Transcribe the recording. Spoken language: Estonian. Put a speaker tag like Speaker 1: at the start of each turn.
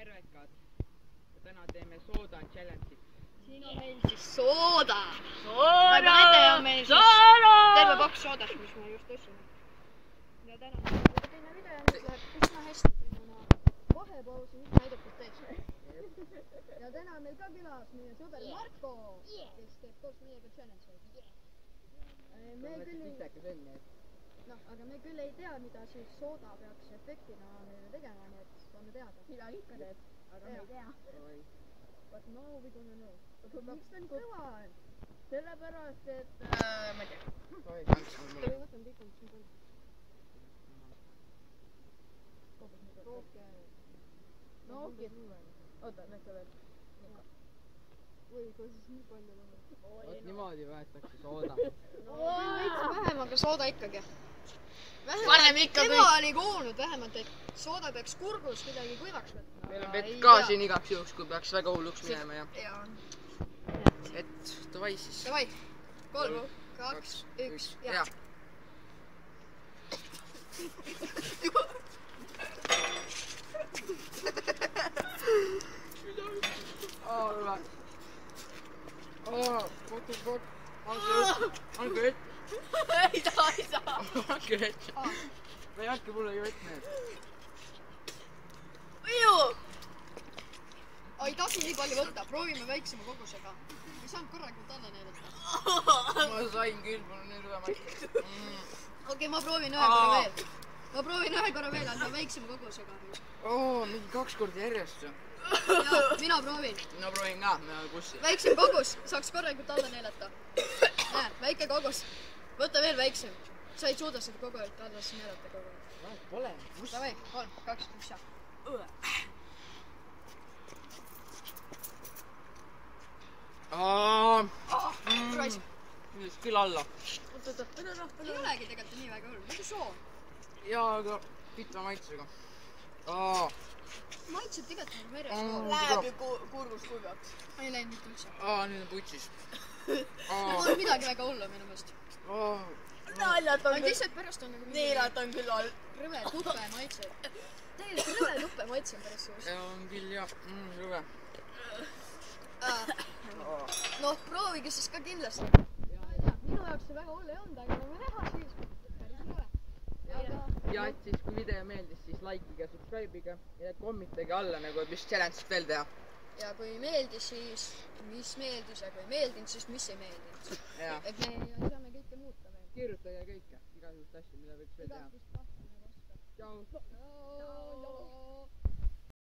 Speaker 1: tervekad ja täna teeme sooda challenge'it.
Speaker 2: Siin on meil siis sooda.
Speaker 3: Sooda!
Speaker 2: Nagu näete on meil siis terve paks soodat, mis me just tõstsime. Ja täna teine video, mis läheb üsna hästi. Vahepausi mis näidatud tees. Ja täna on meil ka külas meie sõber Marko, kes teeb koos meiega challenge'id. Noh, aga me küll ei tea, mida siis sooda peaks efektina meile tegema, nii et saame teada.
Speaker 3: Mida ikka teeb, aga me ei tea.
Speaker 2: But now we gonna know. Miks ta nii kõva on?
Speaker 3: Sellepärast, et ma ei tea.
Speaker 2: Võtan pikalt siin palju.
Speaker 3: No okei. Oota, näete veel.
Speaker 2: Või kui siis nii palju läheb.
Speaker 1: Vot niimoodi võetakse sooda.
Speaker 2: Veits vähem, aga sooda ikkagi.
Speaker 3: Paneme ikka kõik.
Speaker 2: Tema oli kuulnud vähemalt, et sooda peaks kurgus midagi kuivaks võtma.
Speaker 1: Meil on vett ka siin igaks juhuks, kui peaks väga hulluks minema ja. Et davai siis.
Speaker 2: Davai. 3, 2, 1 ja.
Speaker 1: Alla. Pot. On good.
Speaker 3: Ei saa.
Speaker 1: On good. Või andke mulle ju vett need.
Speaker 3: Uju!
Speaker 2: Ei tasu nii palju võtta, proovime väiksema kogusega. Ei saanud korralikult alla näidata.
Speaker 1: Ma sain küll, mul on nii rõõm.
Speaker 2: Okei, ma proovin ühe korra veel. Ma proovin ühe korra veel, anda väiksema kogusega.
Speaker 1: Mingi 2 korda järjest ju.
Speaker 2: Jaa, mina proovin.
Speaker 1: Mina proovin ka, me oleme kussi.
Speaker 2: Väiksem kogus, saaks korralikult alla neelata. Näe, väike kogus. Võta veel väiksem. Sa ei suuda seda kogu aeg alla neelata kogu aeg.
Speaker 1: Pole.
Speaker 2: Davai, 3, 2, 1 ja. Raisi.
Speaker 1: Millest küll alla.
Speaker 2: Ei olegi tegelikult nii väga hull, nagu soo.
Speaker 1: Jaa, aga pitva maitsega.
Speaker 2: Maitseb tegelikult nagu meres soo.
Speaker 3: Läheb ju kurgus kuivaks.
Speaker 2: Ei läinud mitte üldse.
Speaker 1: Nüüd on putsis.
Speaker 2: On midagi väga hullu minu meelest.
Speaker 3: Naljad on
Speaker 2: Ainult
Speaker 3: küll.
Speaker 2: lihtsalt pärast on nagu
Speaker 3: Neelad on küll all.
Speaker 2: rõve tupe maitse. Tegelikult rõve tupe maitse on päris suus.
Speaker 1: Ja on küll jah, rõve.
Speaker 2: Noh, proovige siis ka kindlasti. Minu jaoks see väga hull ei olnud, aga nagu näha siis päris rõve.
Speaker 1: Ja et siis kui video meeldis, siis likeige, subscribe'ige ja kommitage alla nagu, et mis challenge'it veel teha.
Speaker 2: Ja kui meeldis, siis mis meeldis ja kui ei meeldinud, siis mis ei meeldinud. Et me saame kõike muuta veel.
Speaker 1: Kirjutage kõike, igasugust asju, mida võiks veel teha.
Speaker 2: Igasugust tahta nagu oska.
Speaker 1: Tšau.
Speaker 2: Tšau.